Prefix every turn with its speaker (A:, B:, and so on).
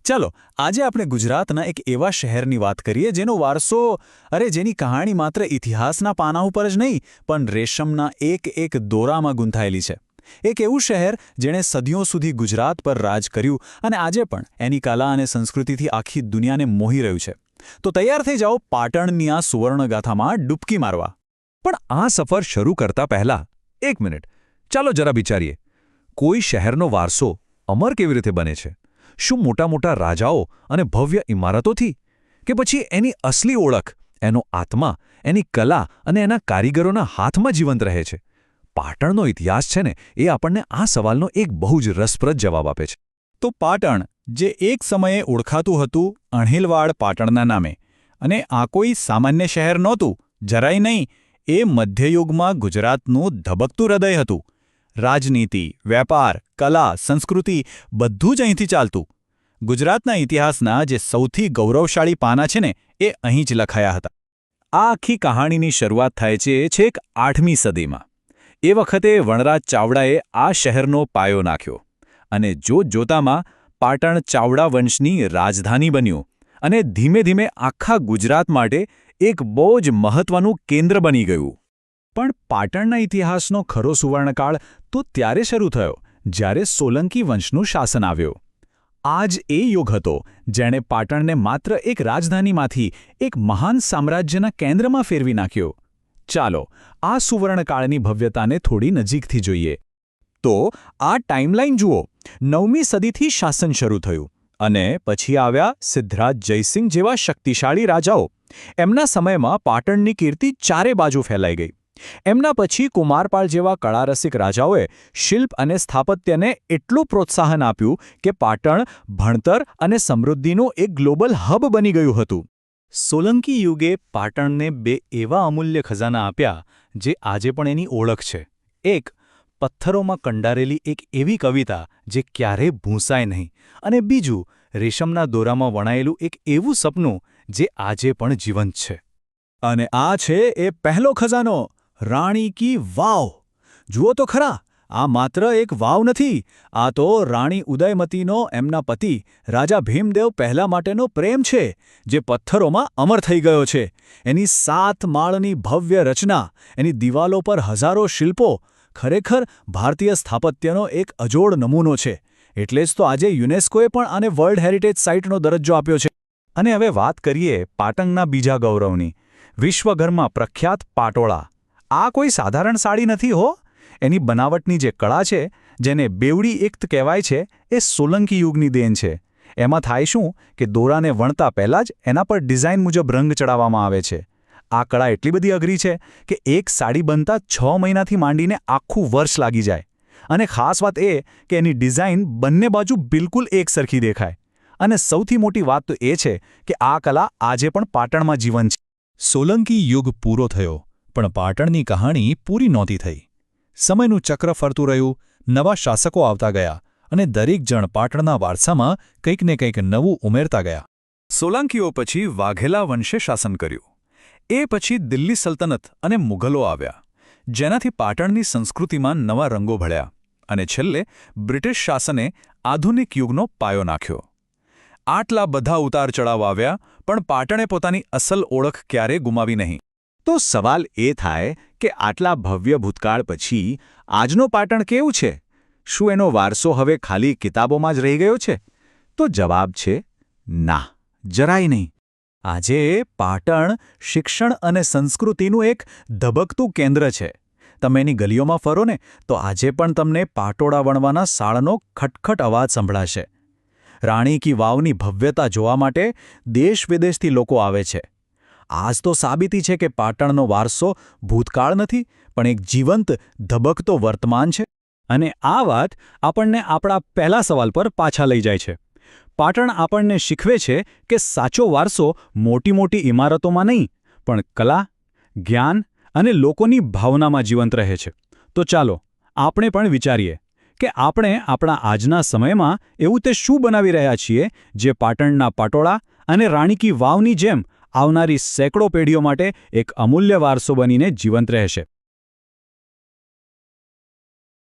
A: ચાલો આજે આપણે ગુજરાતના એક એવા શહેરની વાત કરીએ જેનો વારસો જેની કહાણી માત્ર ઇતિહાસના પાના ઉપર જ નહીં પણ રેશમના એક દોરામાં ગૂંથાયેલી છે. એક એવું શહેર જેણે સદીઓ સુધી ગુજરાત પર રાજ કર્યું અને આજે પણ એની કલા અને સંસ્કૃતિથી આખી દુનિયાને મોહી રહ્યું છે. તો તૈયાર થઈ જાઓ પાટણની આ સુવર્ણગાથામાં ડૂબકી મારવા.
B: પણ આ સફર શરૂ કરતા પહેલા એક મિનિટ ચાલો જરા વિચારીએ. કોઈ શહેરનો વારસો અમર કેવી રીતે બને છે? શું મોટા મોટા રાજાઓ અને ભવ્ય ઇમારતોથી? કે પછી એની અસલી ઓળખ, એનો આત્મા, એની કલા અને એના કારીગરોના હાથમાં જીવંત રહે છે? પાટણનો ઇતિહાસ છે ને એ આપણને આ સવાલનો એક બહુ જ રસપ્રદ જવાબ આપે છે.
A: તો પાટણ, જે એક સમયે ઓળખાતું હતું અણહિલવાડ પાટણના નામે, અને આ કોઈ સામાન્ય શહેર નહોતું, જરાય નહીં. એ મધ્યયુગમાં ગુજરાતનું ધબકતું હૃદય હતું. રાજનીતિ, વેપાર, કલા, સંસ્કૃતિ બધું જ અહીંથી ચાલતું. ગુજરાતના ઇતિહાસના જે સૌથી ગૌરવશાળી પાના છે ને એ અહીં જ લખાયા હતા. આ આખી કહાણીની શરૂઆત થાય છે છેક 8મી સદીમાં. એ વખતે વણરાજ ચાવડાએ આ શહેરનો પાયો નાખ્યો અને જોતજોતામાં પાટણ ચાવડા વંશની રાજધાની બન્યું અને ધીમે ધીમે આખા ગુજરાત માટે એક બહુ જ મહત્વનું કેન્દ્ર બની ગયું. પણ પાટણના ઇતિહાસનો ખરો સુવર્ણકાળ તો ત્યારે શરૂ થયો જ્યારે સોલંકી વંશનું શાસન આવ્યું. આ જ એ યુગ હતો જેણે પાટણને માત્ર એક રાજધાનીમાંથી એક મહાન સામ્રાજ્યના કેન્દ્રમાં ફેરવી નાખ્યો. ચાલો આ સુવર્ણકાળની ભવ્યતાને થોડી નજીકથી જોઈએ. તો આ ટાઈમલાઈન જુઓ. 9મી સદીથી શાસન શરૂ થયું અને પછી આવ્યા સિદ્ધરાજ જયસિંહ જેવા શક્તિશાળી રાજાઓ. એમના સમયમાં પાટણની કીર્તિ ચારે બાજુ ફેલાઈ ગઈ. એમના પછી કુમારપાળ જેવા કળારસિક રાજાઓએ શિલ્પ અને સ્થાપત્યને એટલું પ્રોત્સાહન આપ્યું કે પાટણ ભણતર અને સમૃદ્ધિનું એક ગ્લોબલ હબ બની ગયું હતું. સોલંકી યુગે પાટણને 2 એવા અમૂલ્ય ખજાના આપ્યા જે આજે પણ એની ઓળખ છે. એક, પથ્થરોમાં કંડારેલી એક એવી કવિતા જે ક્યારેય ભૂંસાય નહીં, અને બીજું, રેશમના દોરામાં વણાયેલું એક એવું સપનું જે આજે પણ જીવંત છે. અને આ છે એ પહેલો ખજાનો, રાણી કી વાવ. જુઓ તો ખરા, આ માત્ર એક વાવ નથી, આ તો રાણી ઉદયમતીનો એમના પતિ રાજા ભીમદેવ પહેલા માટેનો પ્રેમ છે, જે પથ્થરોમાં અમર થઈ ગયો છે. એની 7 માળની ભવ્ય રચના, એની દિવાલો પર હજારો શિલ્પો, ખરેખર ભારતીય સ્થાપત્યનો એક અજોડ નમૂનો છે. એટલે જ તો આજે યુનેસ્કોએ પણ આને વર્લ્ડ હેરિટેજ સાઇટનો દરજ્જો આપ્યો છે. અને હવે વાત કરીએ પાટણના બીજા ગૌરવની, વિશ્વભરમાં પ્રખ્યાત પાટોળા. આ કોઈ સાધારણ સાડી નથી હો. એની બનાવટની જે કળા છે, જેને બેવડી ઇક્ત કહેવાય છે, એ સોલંકી યુગની દેન છે. એમાં થાય શું કે દોરાને વણતા પહેલાં જ એના પર ડિઝાઇન મુજબ રંગ ચડાવવામાં આવે છે. આ કળા એટલી બધી અઘરી છે કે એક સાડી બનતા 6 મહિનાથી માંડીને આખું વર્ષ લાગી જાય. અને ખાસ વાત એ કે એની ડિઝાઇન બંને બાજુ બિલકુલ એક સરખી દેખાય. અને સૌથી મોટી વાત તો એ છે કે આ કલા આજે પણ પાટણમાં જીવંત છે. સોલંકી યુગ પૂરો થયો, પણ પાટણની કહાણી પૂરી નહોતી થઈ. સમયનું ચક્ર ફરતું રહ્યું, નવા શાસકો આવતા ગયા અને દરેક જણ પાટણના વારસામાં કંઈક ને કંઈક નવું ઉમેરતા ગયા. સોલંકીઓ પછી વાઘેલા વંશે શાસન કર્યું. એ પછી દિલ્હી સલ્તનત અને મુઘલો આવ્યા, જેનાથી પાટણની સંસ્કૃતિમાં નવા રંગો ભળ્યા. અને છેલ્લે બ્રિટિશ શાસને આધુનિક યુગનો પાયો નાખ્યો. આટલા બધા ઉતાર ચડાવ આવ્યા, પણ પાટણે પોતાની અસલ ઓળખ ક્યારેય ગુમાવી નહીં. તો સવાલ એ થાય કે આટલા ભવ્ય ભૂતકાળ પછી આજનો પાટણ કેવું છે? શું એનો વારસો હવે ખાલી કિતાબોમાં જ રહી ગયો છે? તો જવાબ છે ના, જરાય નહીં. આજે પાટણ શિક્ષણ અને સંસ્કૃતિનું એક ધબકતું કેન્દ્ર છે. તમે એની ગલીઓમાં ફરો ને તો આજે પણ તમને પાટોળા વણવાના શાળનો ખટખટ અવાજ સંભળાશે. રાણી કી વાવની ભવ્યતા જોવા માટે દેશ-વિદેશથી લોકો આવે છે. આજ તો સાબિતી છે કે પાટણનો વારસો ભૂતકાળ નથી, પણ એક જીવંત, ધબકતો વર્તમાન છે. અને આ વાત આપણને આપણા પહેલા સવાલ પર પાછા લઈ જાય છે. પાટણ આપણને શીખવે છે કે સાચો વારસો મોટી મોટી ઇમારતોમાં નહીં, પણ કલા, જ્ઞાન અને લોકોની ભાવનામાં જીવંત રહે છે. તો ચાલો આપણે પણ વિચારીએ કે આપણે આપણા આજના સમયમાં એવું તે શું બનાવી રહ્યા છીએ જે પાટણના પાટોળા અને રાણી કી વાવની જેમ આવનારી સેંકડો પેઢીઓ માટે એક અમૂલ્ય વારસો બનીને જીવંત રહેશે.